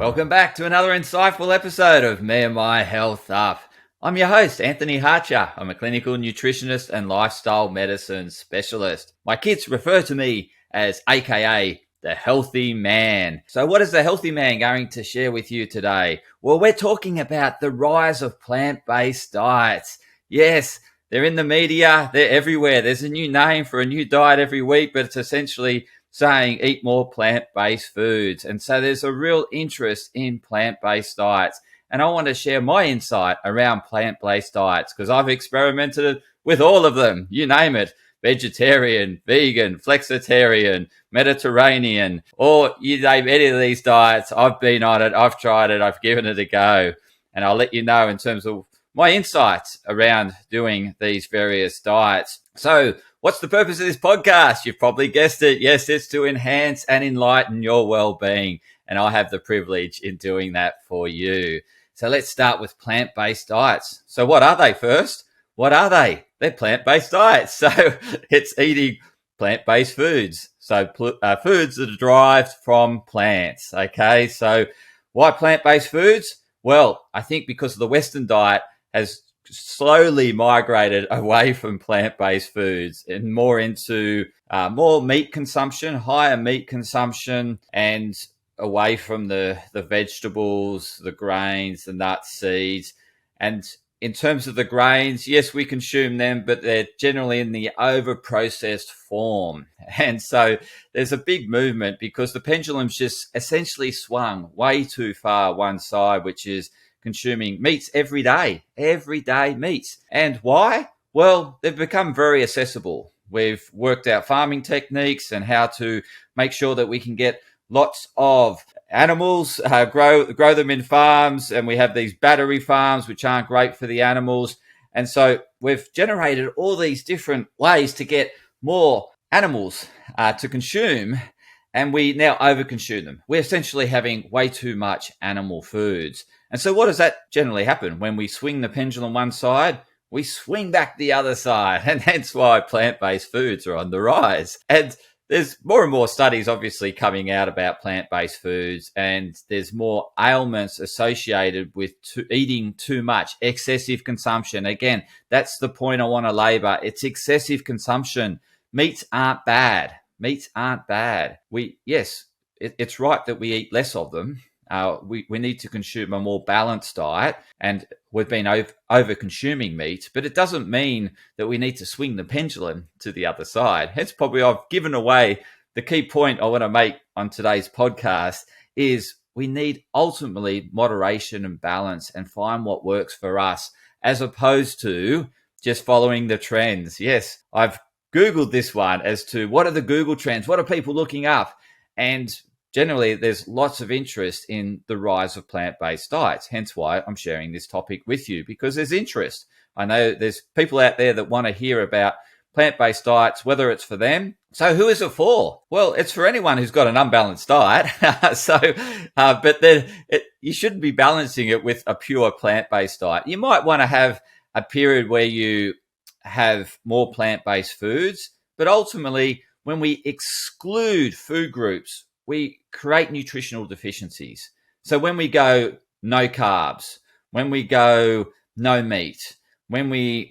Welcome back to another insightful episode of Me&my Health Up. I'm your host, Anthony Hartcher. I'm a clinical nutritionist and lifestyle medicine specialist. My kids refer to me as AKA the healthy man. So what is the healthy man going to share with you today? Well, we're talking about the rise of plant-based diets. Yes, they're in the media, they're everywhere. There's a new name for a new diet every week, but it's essentially saying eat more plant-based foods. And so there's a real interest in plant-based diets. And I want to share my insight around plant-based diets because I've experimented with all of them. You name it. Vegetarian, vegan, flexitarian, Mediterranean, or you name any of these diets. I've been on it. I've tried it. I've given it a go. And I'll let you know in terms of my insights around doing these various diets. So what's the purpose of this podcast? You've probably guessed it. Yes, it's to enhance and enlighten your well-being. And I have the privilege in doing that for you. So let's start with plant-based diets. So what are they first? What are they? They're plant-based diets. So it's eating plant-based foods. So foods that are derived from plants. Okay, so why plant-based foods? Well, I think because the Western diet has slowly migrated away from plant-based foods and more into more meat consumption, higher meat consumption, and away from the vegetables, the grains, the nuts, seeds. And in terms of the grains, yes, we consume them, but they're generally in the over-processed form. And so there's a big movement because the pendulum's just essentially swung way too far one side, which is consuming meats everyday meats. And why? Well, they've become very accessible. We've worked out farming techniques and how to make sure that we can get lots of animals, grow them in farms, and we have these battery farms which aren't great for the animals. And so we've generated all these different ways to get more animals to consume, and we now overconsume them. We're essentially having way too much animal foods. And so what does that generally happen? When we swing the pendulum one side, we swing back the other side, and hence why plant-based foods are on the rise. And there's more and more studies obviously coming out about plant-based foods, and there's more ailments associated with eating too much, excessive consumption. Again, that's the point I want to labor. It's excessive consumption. Meats aren't bad. Meats aren't bad. It's right that we eat less of them. We need to consume a more balanced diet, and we've been over-consuming meat, but it doesn't mean that we need to swing the pendulum to the other side. Hence, probably I've given away the key point I want to make on today's podcast is we need ultimately moderation and balance and find what works for us as opposed to just following the trends. Yes, I've Googled this one as to what are the Google trends? What are people looking up? And generally, there's lots of interest in the rise of plant-based diets, hence why I'm sharing this topic with you, because there's interest. I know there's people out there that want to hear about plant-based diets, whether it's for them. So who is it for? Well, it's for anyone who's got an unbalanced diet. But then you shouldn't be balancing it with a pure plant-based diet. You might want to have a period where you have more plant-based foods, but ultimately, when we exclude food groups, we create nutritional deficiencies. So when we go no carbs, when we go no meat,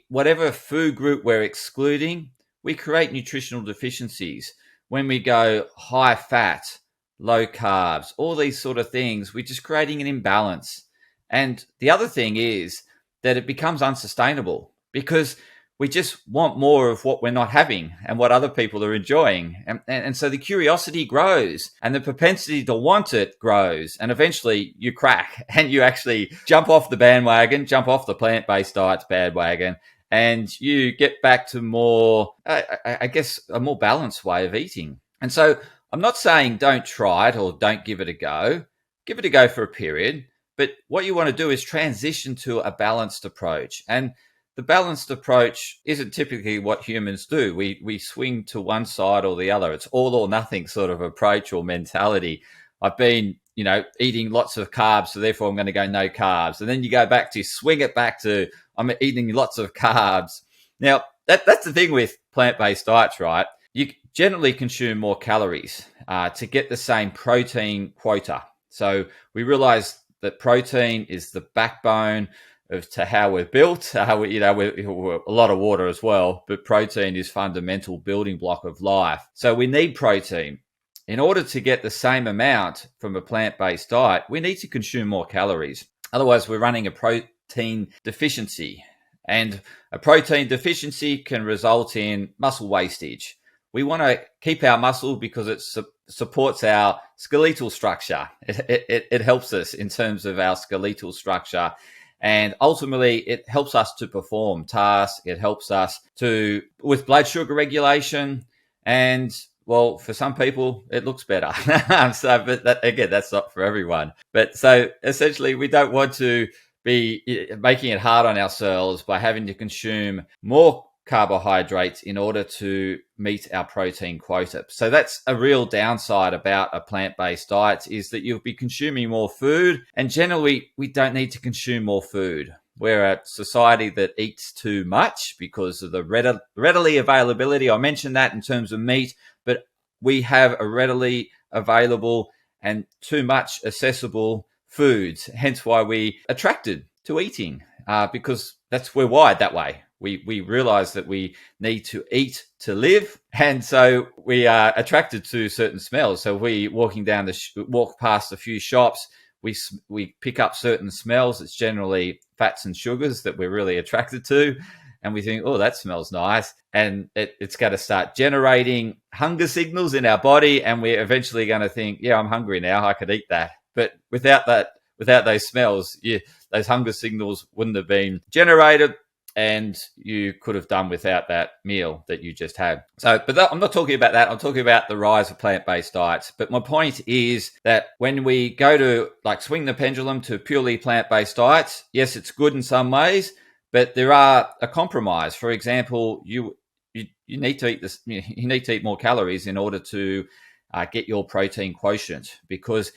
whatever food group we're excluding, we create nutritional deficiencies. When we go high fat, low carbs, all these sort of things, we're just creating an imbalance. And the other thing is that it becomes unsustainable because we just want more of what we're not having and what other people are enjoying. And so the curiosity grows and the propensity to want it grows. And eventually you crack and you actually jump off the bandwagon, jump off the plant-based diets bandwagon, and you get back to more, a more balanced way of eating. And so I'm not saying don't try it or don't give it a go. Give it a go for a period. But what you want to do is transition to a balanced approach. And the balanced approach isn't typically what humans do. We swing to one side or the other. It's all or nothing sort of approach or mentality. I've been, eating lots of carbs, so therefore I'm going to go no carbs. And then you go back to swing it back to I'm eating lots of carbs. Now, that's the thing with plant-based diets, right? You generally consume more calories to get the same protein quota. So we realize that protein is the backbone to how we're built. We're a lot of water as well, but protein is fundamental building block of life. So we need protein. In order to get the same amount from a plant-based diet, we need to consume more calories. Otherwise, we're running a protein deficiency. And a protein deficiency can result in muscle wastage. We want to keep our muscle because it supports our skeletal structure. It helps us in terms of our skeletal structure. And ultimately, it helps us to perform tasks. It helps us with blood sugar regulation. And well, for some people, it looks better. But that's not for everyone. But so essentially, we don't want to be making it hard on ourselves by having to consume more carbohydrates in order to meet our protein quota. So that's a real downside about a plant-based diet, is that you'll be consuming more food, and generally we don't need to consume more food. We're a society that eats too much because of the readily availability. I mentioned that in terms of meat, but we have a readily available and too much accessible foods, hence why we attracted to eating, because we're wired that way. We realize that we need to eat to live, and so we are attracted to certain smells. So we walk past a few shops, we pick up certain smells. It's generally fats and sugars that we're really attracted to, and we think, oh, that smells nice, and it's going to start generating hunger signals in our body, and we're eventually going to think, yeah, I'm hungry now, I could eat that. But without those smells, those hunger signals wouldn't have been generated, and you could have done without that meal that you just had. So, but I'm not talking about that. I'm talking about the rise of plant-based diets. But my point is that when we go to swing the pendulum to purely plant-based diets, yes, it's good in some ways, but there are a compromise. For example, you need to eat this. You need to eat more calories in order to get your protein quotient, because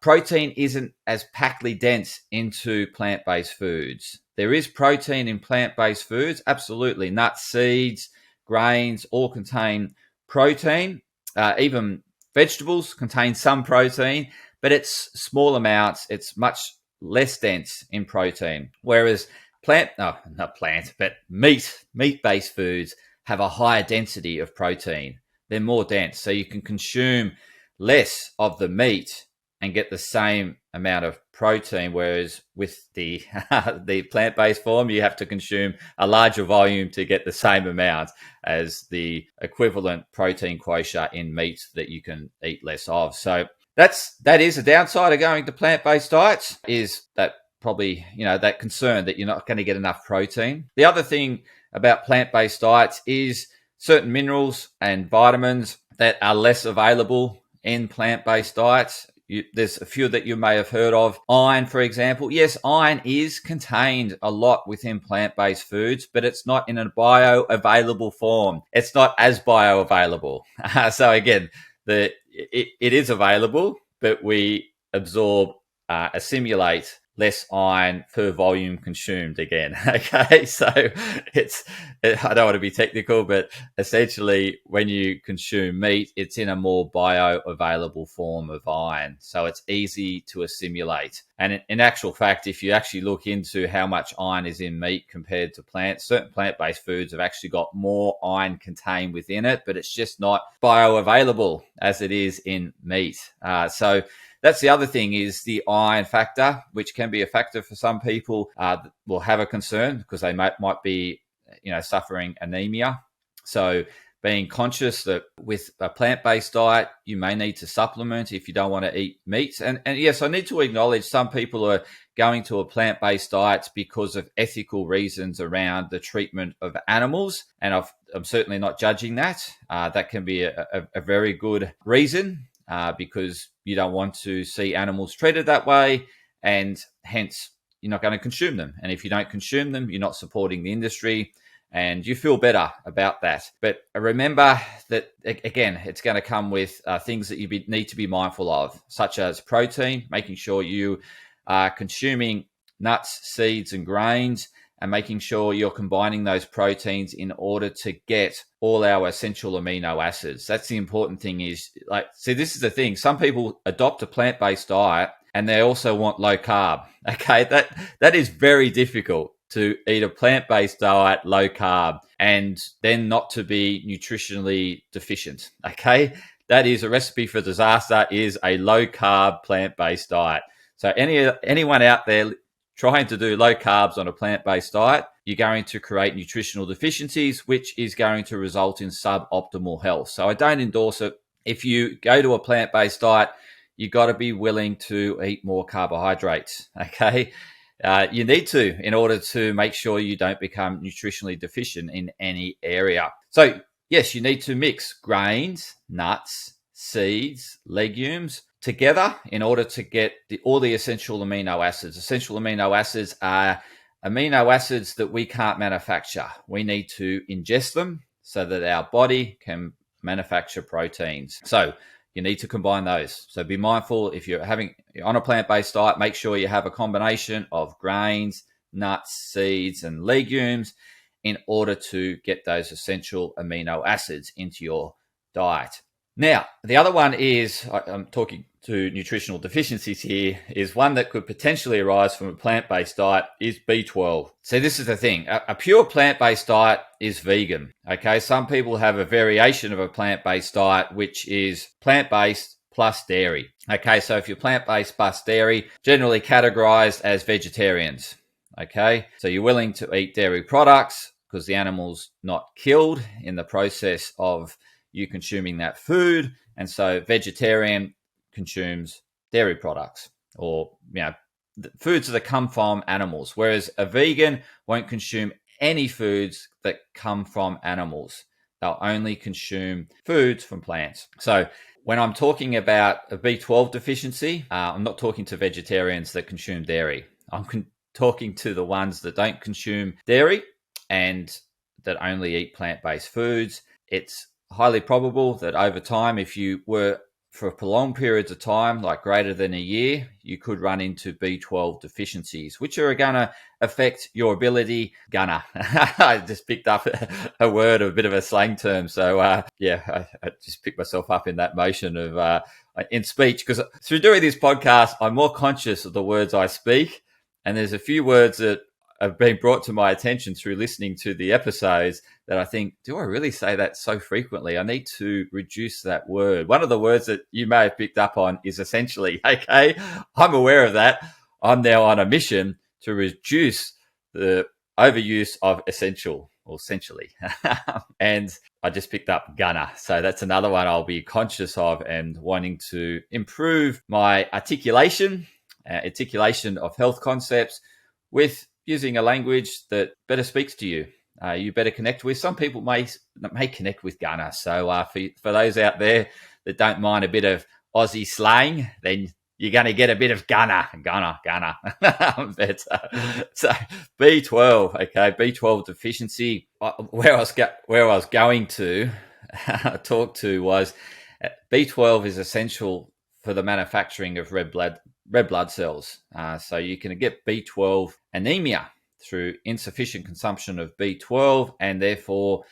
protein isn't as packly dense into plant-based foods. There is protein in plant-based foods, absolutely. Nuts, seeds, grains all contain protein. Even vegetables contain some protein, but it's small amounts. It's much less dense in protein. Whereas meat-based foods have a higher density of protein. They're more dense, so you can consume less of the meat and get the same amount of protein, whereas with the plant-based form, you have to consume a larger volume to get the same amount as the equivalent protein quotient in meat that you can eat less of. So that is a downside of going to plant-based diets, is that probably, that concern that you're not going to get enough protein. The other thing about plant-based diets is certain minerals and vitamins that are less available in plant-based diets. There's a few that you may have heard of. Iron, for example. Yes, iron is contained a lot within plant-based foods, but it's not in a bioavailable form. It's not as bioavailable. So again, it is available, but we assimilate less iron per volume consumed again. Okay, so I don't want to be technical, but essentially when you consume meat, it's in a more bioavailable form of iron. So it's easy to assimilate. And in actual fact, if you actually look into how much iron is in meat compared to certain plant-based foods have actually got more iron contained within it, but it's just not bioavailable as it is in meat. So that's the other thing, is the iron factor, which can be a factor for some people. Will have a concern because they might be, suffering anemia. So being conscious that with a plant-based diet, you may need to supplement if you don't want to eat meat. And yes, I need to acknowledge some people are going to a plant-based diet because of ethical reasons around the treatment of animals. And I'm certainly not judging that. That can be a very good reason. Because you don't want to see animals treated that way, and hence you're not going to consume them. And if you don't consume them, you're not supporting the industry, and you feel better about that. But remember that, again, it's going to come with things that you need to be mindful of, such as protein, making sure you are consuming nuts, seeds, and grains, and making sure you're combining those proteins in order to get all our essential amino acids. That's the important thing is, see, this is the thing. Some people adopt a plant-based diet and they also want low carb. Okay, that is very difficult to eat a plant-based diet, low carb, and then not to be nutritionally deficient. Okay, that is a recipe for disaster, is a low carb plant-based diet. So anyone out there trying to do low carbs on a plant-based diet, you're going to create nutritional deficiencies, which is going to result in suboptimal health. So I don't endorse it. If you go to a plant-based diet, you got to be willing to eat more carbohydrates. Okay. You need to, in order to make sure you don't become nutritionally deficient in any area. So yes, you need to mix grains, nuts, seeds, legumes together in order to get all the essential amino acids. Essential amino acids are amino acids that we can't manufacture. We need to ingest them so that our body can manufacture proteins. So you need to combine those. So be mindful if you're on a plant-based diet, make sure you have a combination of grains, nuts, seeds, and legumes in order to get those essential amino acids into your diet. Now, the other one is, I'm talking to nutritional deficiencies here, is one that could potentially arise from a plant-based diet is B12. So this is the thing, a pure plant-based diet is vegan. Okay, some people have a variation of a plant-based diet, which is plant-based plus dairy. Okay, so if you're plant-based plus dairy, generally categorized as vegetarians. Okay, so you're willing to eat dairy products because the animal's not killed in the process of you consuming that food, and so vegetarian consumes dairy products or foods that come from animals, whereas a vegan won't consume any foods that come from animals. They'll only consume foods from plants. So when I'm talking about a B12 deficiency, I'm not talking to vegetarians that consume dairy. I'm talking to the ones that don't consume dairy and that only eat plant-based foods. It's highly probable that over time, if you were for prolonged periods of time, like greater than a year, you could run into B12 deficiencies, which are going to affect your ability. I just picked up a word, a bit of a slang term. So I just picked myself up in that motion of in speech, because through doing this podcast, I'm more conscious of the words I speak. And there's a few words that have been brought to my attention through listening to the episodes that I think, do I really say that so frequently? I need to reduce that word. One of the words that you may have picked up on is essentially. Okay, I'm aware of that. I'm now on a mission to reduce the overuse of essential or essentially. And I just picked up gunner. So that's another one I'll be conscious of and wanting to improve my articulation of health concepts with using a language that better speaks to you. You better connect with. Some people may connect with gunner. So for those out there that don't mind a bit of Aussie slang, then you're going to get a bit of gunner. So B12, okay, B12 deficiency. Where I was going to talk to was B12 is essential for the manufacturing of red blood cells. So you can get B12 anemia through insufficient consumption of B12, and therefore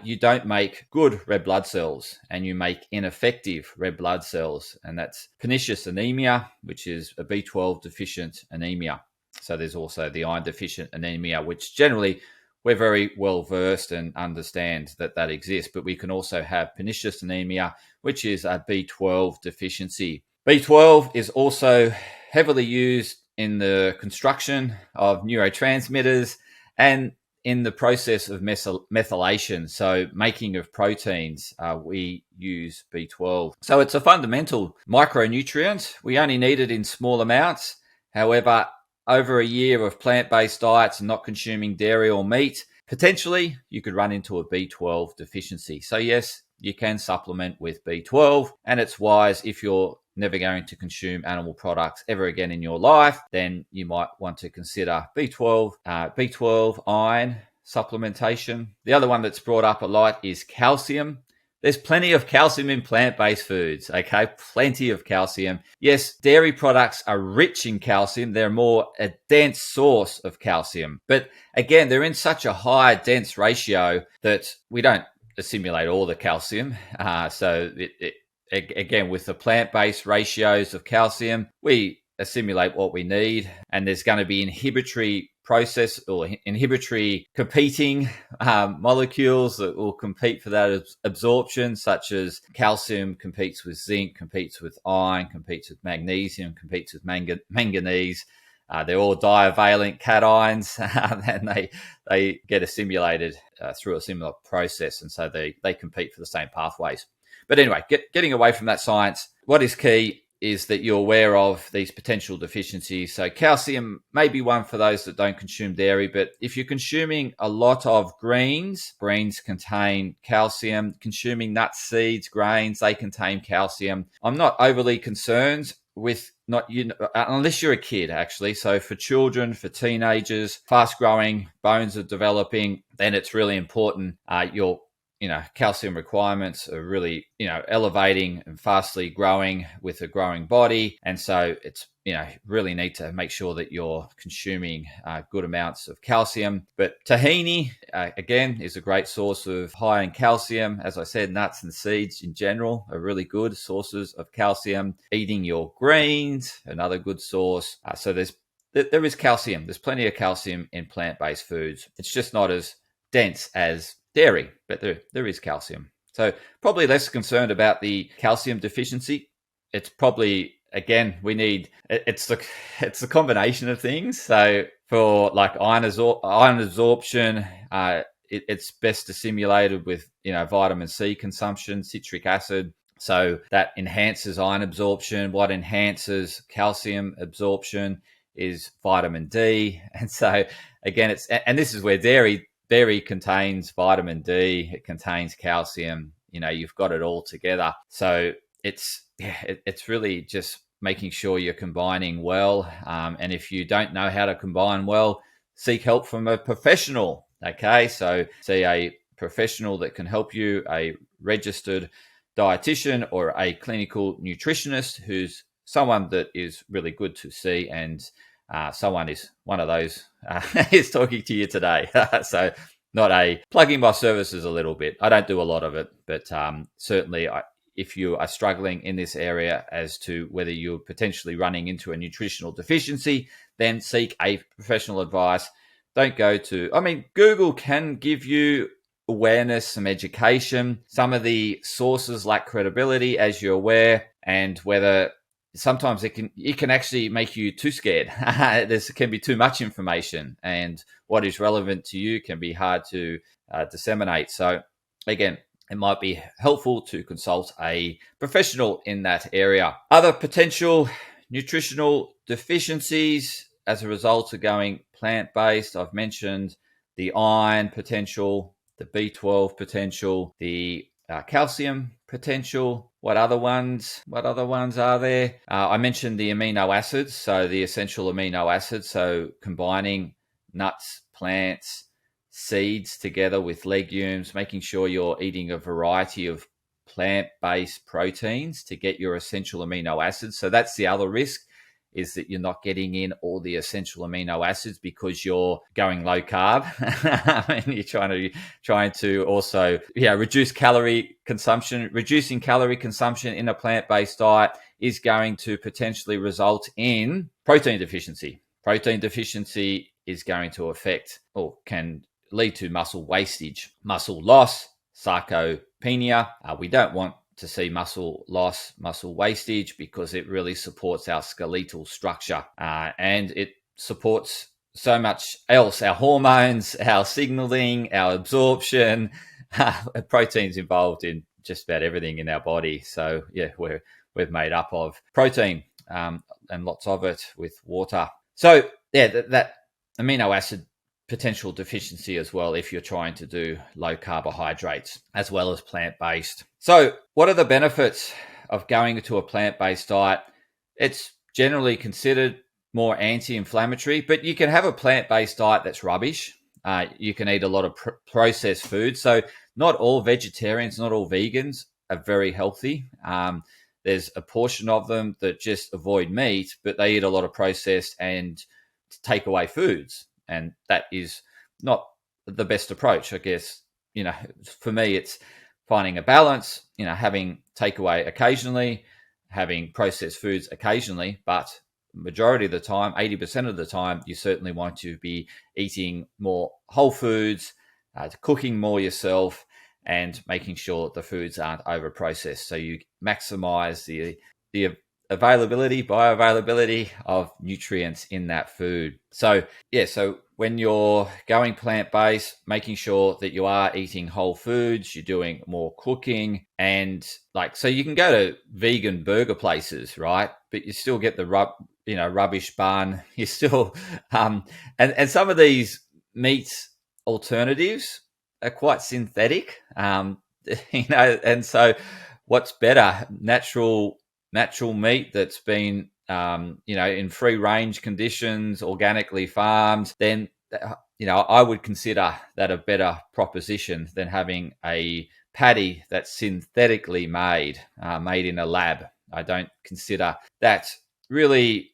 you don't make good red blood cells and you make ineffective red blood cells. And that's pernicious anemia, which is a B12 deficient anemia. So there's also the iron deficient anemia, which generally we're very well versed and understand that exists. But we can also have pernicious anemia, which is a B12 deficiency. B12 is also heavily used in the construction of neurotransmitters and in the process of methylation, so making of proteins, we use B12. So it's a fundamental micronutrient. We only need it in small amounts. However, over a year of plant-based diets and not consuming dairy or meat, potentially you could run into a B12 deficiency. So yes, you can supplement with B12, and it's wise if you're never going to consume animal products ever again in your life, then you might want to consider B12 iron supplementation. The other one that's brought up a lot is calcium, There's plenty of calcium in plant-based foods, okay? Plenty of calcium. Yes, dairy products are rich in calcium. They're more a dense source of calcium. But again, they're in such a high dense ratio that we don't assimilate all the calcium. Again, with the plant-based ratios of calcium, we assimilate what we need, and there's going to be inhibitory process or inhibitory competing molecules that will compete for that absorption, such as calcium competes with zinc, competes with iron, competes with magnesium, competes with manganese. They're all divalent cations, and they get assimilated through a similar process, and so they compete for the same pathways. But anyway, getting away from that science, what is key is that you're aware of these potential deficiencies. So calcium may be one for those that don't consume dairy, but if you're consuming a lot of greens contain calcium. Consuming nuts, seeds, grains, they contain calcium. I'm not overly concerned with unless you're a kid, actually. So for children, for teenagers, fast growing, bones are developing, then it's really important your calcium requirements are really, elevating and fastly growing with a growing body. And so it's, really need to make sure that you're consuming good amounts of calcium. But tahini, again, is a great source of high in calcium. As I said, nuts and seeds in general are really good sources of calcium. Eating your greens, another good source. So there is calcium. There's plenty of calcium in plant-based foods. It's just not as dense as dairy, but there is calcium. So probably less concerned about the calcium deficiency. It's probably, again, it's the combination of things. So for like iron absorption, it's best assimilated with vitamin C consumption, citric acid. So that enhances iron absorption. What enhances calcium absorption is vitamin D. And so again, this is where dairy contains vitamin D, it contains calcium, you've got it all together. So it's really just making sure you're combining well. And if you don't know how to combine well, seek help from a professional. Okay, so see a professional that can help you, a registered dietitian or a clinical nutritionist who's someone that is really good to see, and one of those is talking to you today. So not plugging my services a little bit. I don't do a lot of it, but certainly if you are struggling in this area as to whether you're potentially running into a nutritional deficiency, then seek a professional advice. Don't go Google can give you awareness, some education. Some of the sources lack credibility, as you're aware, and whether sometimes it can actually make you too scared. There can be too much information, and what is relevant to you can be hard to disseminate. So again, it might be helpful to consult a professional in that area. Other potential nutritional deficiencies as a result of going plant-based, I've mentioned the iron potential, the B12 potential, the calcium potential. What other ones are there? I mentioned the amino acids, so the essential amino acids. So combining nuts, plants, seeds together with legumes, making sure you're eating a variety of plant-based proteins to get your essential amino acids. So that's the other risk, is that you're not getting in all the essential amino acids because you're going low carb and you're trying to also reduce calorie consumption. Reducing calorie consumption in a plant-based diet is going to potentially result in protein deficiency. Protein deficiency is going to affect or can lead to muscle wastage, muscle loss, sarcopenia. We don't want to see muscle loss, muscle wastage, because it really supports our skeletal structure and it supports so much else, our hormones, our signaling, our absorption. Protein's involved in just about everything in our body. So we're made up of protein and lots of it with water. So that amino acid potential deficiency as well if you're trying to do low carbohydrates as well as plant-based. So what are the benefits of going to a plant-based diet? It's generally considered more anti-inflammatory, but you can have a plant-based diet that's rubbish. you can eat a lot of processed food. So not all vegetarians, not all vegans are very healthy. There's a portion of them that just avoid meat, but they eat a lot of processed and takeaway foods. And that is not the best approach, I guess. For me, it's finding a balance, having takeaway occasionally, having processed foods occasionally, but majority of the time, 80% of the time, you certainly want to be eating more whole foods, cooking more yourself, and making sure the foods aren't over processed. So you maximize the availability, bioavailability of nutrients in that food. So when you're going plant-based, making sure that you are eating whole foods, you're doing more cooking, and so you can go to vegan burger places, right? But you still get the rubbish bun. You still and some of these meat alternatives are quite synthetic, and so what's better, natural meat that's been in free range conditions, organically farmed, then I would consider that a better proposition than having a patty that's synthetically made in a lab. I don't consider that really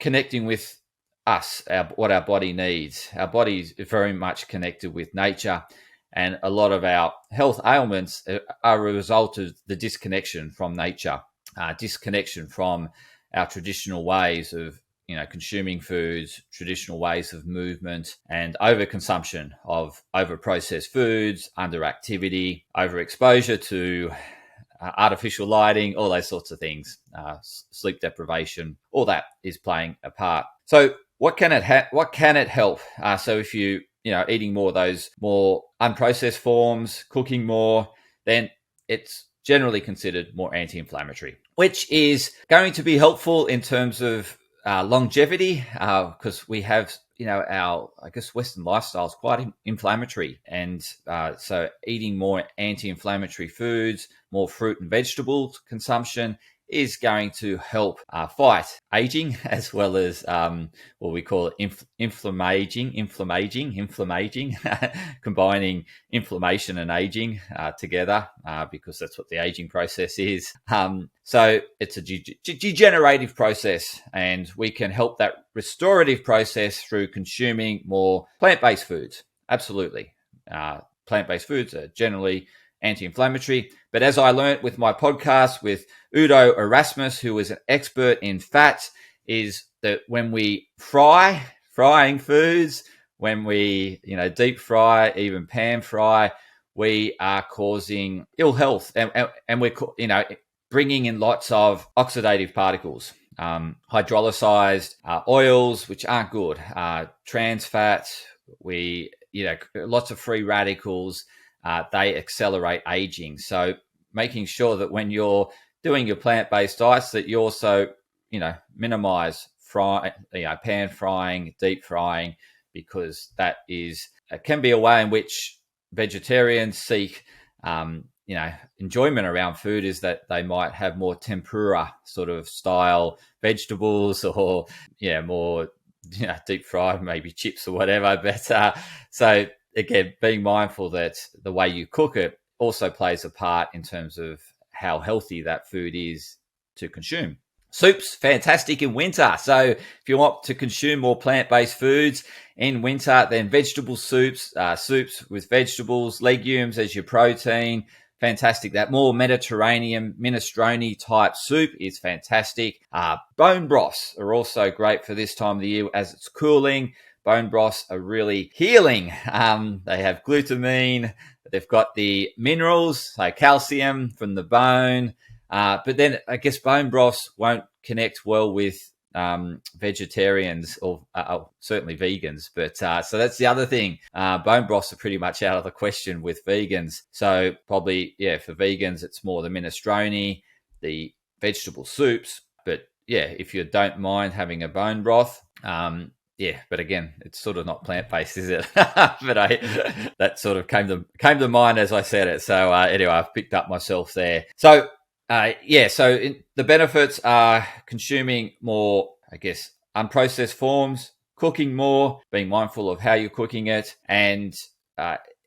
connecting with us, what our body needs. Our body is very much connected with nature, and a lot of our health ailments are a result of the disconnection from nature, disconnection from our traditional ways of consuming foods, traditional ways of movement, and overconsumption of over-processed foods, underactivity, overexposure to artificial lighting, all those sorts of things, sleep deprivation, all that is playing a part. So what can it help? So if you eating more of those more unprocessed forms, cooking more, then it's generally considered more anti-inflammatory, which is going to be helpful in terms of longevity, because we have, our, I guess, Western lifestyle is quite inflammatory. And so eating more anti-inflammatory foods, more fruit and vegetable consumption is going to help fight aging, as well as what we call inflammaging, combining inflammation and aging together, because that's what the aging process is. So it's a degenerative process, and we can help that restorative process through consuming more plant-based foods. Absolutely. Plant-based foods are generally anti-inflammatory. But as I learned with my podcast with Udo Erasmus, who is an expert in fats, is that when we frying foods, when we deep fry, even pan fry, we are causing ill health, and we're bringing in lots of oxidative particles, hydrolyzed oils, which aren't good, trans fats, lots of free radicals. They accelerate aging. So making sure that when you're doing your plant-based diets, that you also, minimize pan frying, deep frying, because that can be a way in which vegetarians seek, enjoyment around food, is that they might have more tempura sort of style vegetables, or more deep fried, maybe chips or whatever. But so again, being mindful that the way you cook it also plays a part in terms of how healthy that food is to consume. Soups, fantastic in winter. So if you want to consume more plant-based foods in winter, then vegetable soups, soups with vegetables, legumes as your protein, fantastic. That more Mediterranean minestrone type soup is fantastic. Bone broths are also great for this time of the year as it's cooling. Bone broths are really healing. They have glutamine. They've got the minerals, like calcium from the bone. But then I guess bone broths won't connect well with vegetarians, or certainly vegans. But so that's the other thing. Bone broths are pretty much out of the question with vegans. So probably, for vegans, it's more the minestrone, the vegetable soups. But if you don't mind having a bone broth, but again, it's sort of not plant-based, is it? But that sort of came to mind as I said it. So anyway, I've picked up myself there. So the benefits are consuming more, I guess, unprocessed forms, cooking more, being mindful of how you're cooking it, and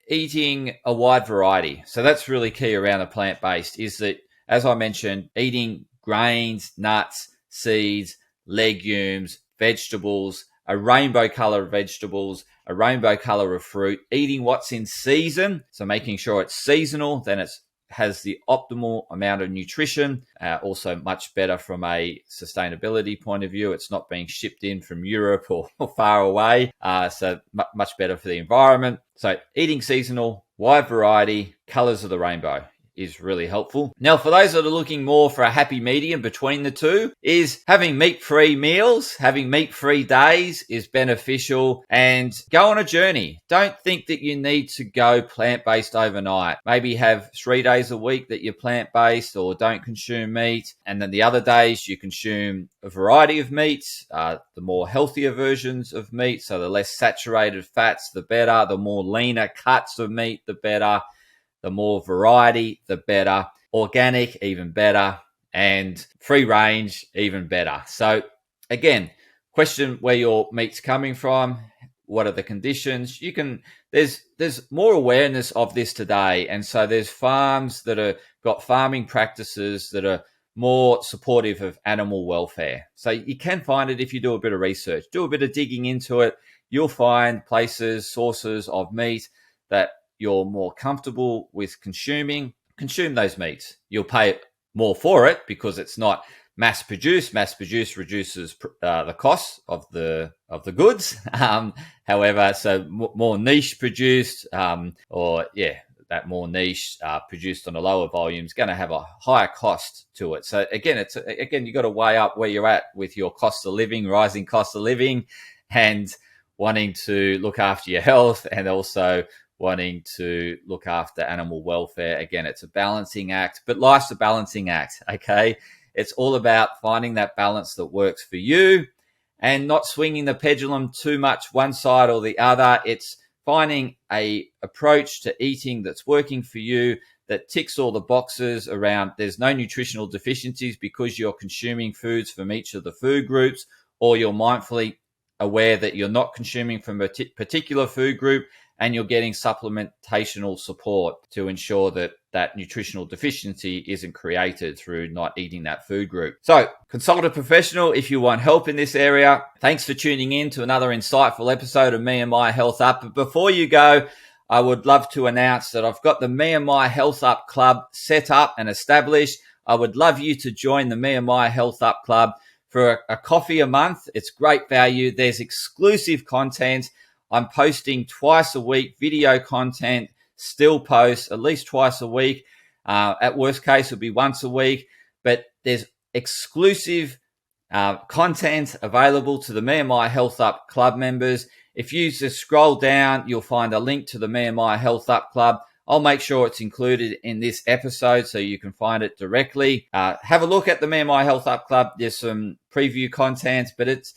eating a wide variety. So that's really key around the plant-based, is that, as I mentioned, eating grains, nuts, seeds, legumes, vegetables, a rainbow color of vegetables, a rainbow color of fruit, eating what's in season. So making sure it's seasonal, then it has the optimal amount of nutrition. Also much better from a sustainability point of view. It's not being shipped in from Europe or far away. So much better for the environment. So eating seasonal, wide variety, colors of the rainbow is really helpful. Now, for those that are looking more for a happy medium between the two, is having meat-free meals, having meat-free days is beneficial, and go on a journey. Don't think that you need to go plant-based overnight. Maybe have 3 days a week that you're plant-based or don't consume meat, and then the other days you consume a variety of meats, the more healthier versions of meat, so the less saturated fats, the better, the more leaner cuts of meat, the better. The more variety, the better. Organic, even better. And free range, even better. So again, question where your meat's coming from. What are the conditions? There's more awareness of this today. And so there's farms that are got farming practices that are more supportive of animal welfare. So you can find it if you do a bit of research, do a bit of digging into it. You'll find places, sources of meat that you're more comfortable with consuming. Consume those meats. You'll pay more for it because it's not mass produced. Mass produced reduces the cost of the goods. However, so more niche produced, that more niche produced on a lower volume is going to have a higher cost to it. So again, you got to weigh up where you're at with your cost of living, rising cost of living, and wanting to look after your health, and also wanting to look after animal welfare. Again, it's a balancing act, but life's a balancing act, okay? It's all about finding that balance that works for you and not swinging the pendulum too much one side or the other. It's finding a approach to eating that's working for you, that ticks all the boxes around there's no nutritional deficiencies because you're consuming foods from each of the food groups, or you're mindfully aware that you're not consuming from a particular food group, and you're getting supplementational support to ensure that that nutritional deficiency isn't created through not eating that food group. So consult a professional if you want help in this area. Thanks for tuning in to another insightful episode of Me and My Health Up. But before you go, I would love to announce that I've got the Me and My Health Up Club set up and established. I would love you to join the Me and My Health Up Club for a coffee a month. It's great value. There's exclusive content. I'm posting twice a week, video content, still posts at least twice a week. At worst case, it'll be once a week. But there's exclusive content available to the Me and My Health Up Club members. If you just scroll down, you'll find a link to the Me and My Health Up Club. I'll make sure it's included in this episode so you can find it directly. Have a look at the Me and My Health Up Club. There's some preview content, but it's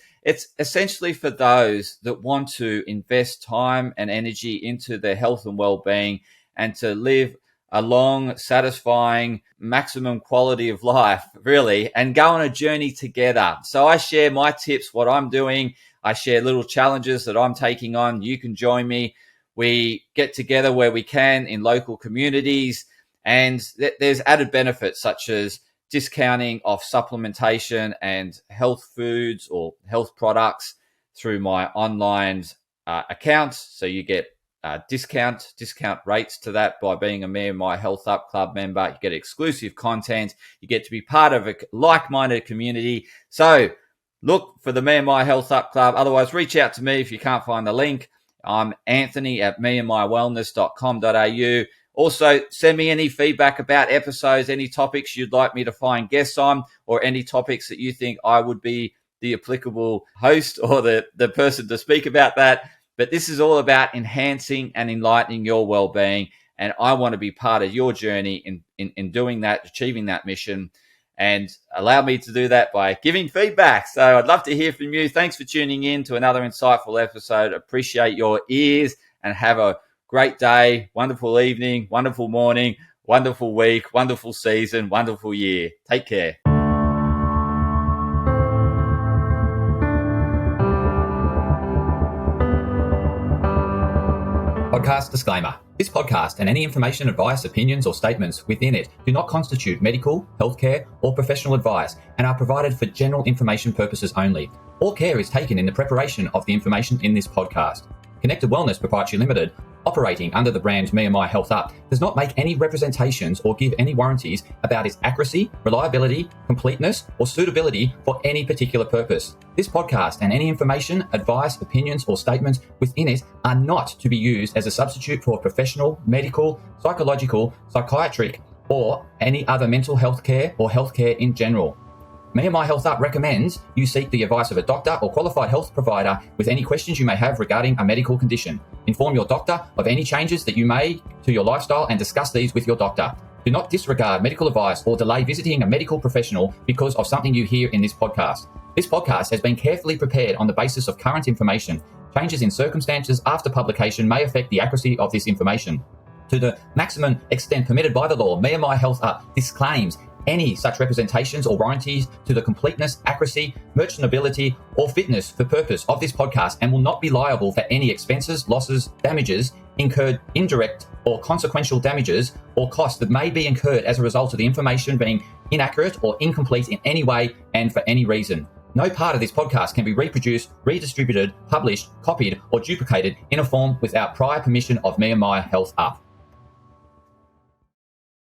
essentially for those that want to invest time and energy into their health and well-being and to live a long, satisfying, maximum quality of life, really, and go on a journey together. So I share my tips, what I'm doing. I share little challenges that I'm taking on. You can join me. We get together where we can in local communities, and there's added benefits such as discounting off supplementation and health foods or health products through my online account. So you get discount rates to that by being a Me and My Health Up Club member. You get exclusive content. You get to be part of a like-minded community. So look for the Me and My Health Up Club. Otherwise, reach out to me if you can't find the link. I'm Anthony at me&my-wellness.com.au. Also, send me any feedback about episodes, any topics you'd like me to find guests on, or any topics that you think I would be the applicable host or the person to speak about that. But this is all about enhancing and enlightening your well-being. And I want to be part of your journey in doing that, achieving that mission. And allow me to do that by giving feedback. So I'd love to hear from you. Thanks for tuning in to another insightful episode. Appreciate your ears, and have a great day, wonderful evening, wonderful morning, wonderful week, wonderful season, wonderful year. Take care. Podcast disclaimer. This podcast and any information, advice, opinions, or statements within it do not constitute medical, healthcare, or professional advice and are provided for general information purposes only. All care is taken in the preparation of the information in this podcast. Connected Wellness Proprietary Limited, operating under the brand me&my Health Up, does not make any representations or give any warranties about its accuracy, reliability, completeness, or suitability for any particular purpose. This podcast and any information, advice, opinions, or statements within it are not to be used as a substitute for professional, medical, psychological, psychiatric, or any other mental health care or healthcare in general. me&my Health Up recommends you seek the advice of a doctor or qualified health provider with any questions you may have regarding a medical condition. Inform your doctor of any changes that you may to your lifestyle and discuss these with your doctor. Do not disregard medical advice or delay visiting a medical professional because of something you hear in this podcast. This podcast has been carefully prepared on the basis of current information. Changes in circumstances after publication may affect the accuracy of this information. To the maximum extent permitted by the law, me&my Health Up disclaims any such representations or warranties to the completeness, accuracy, merchantability, or fitness for purpose of this podcast and will not be liable for any expenses, losses, damages incurred, indirect or consequential damages or costs that may be incurred as a result of the information being inaccurate or incomplete in any way and for any reason. No part of this podcast can be reproduced, redistributed, published, copied, or duplicated in a form without prior permission of me&my Health Up.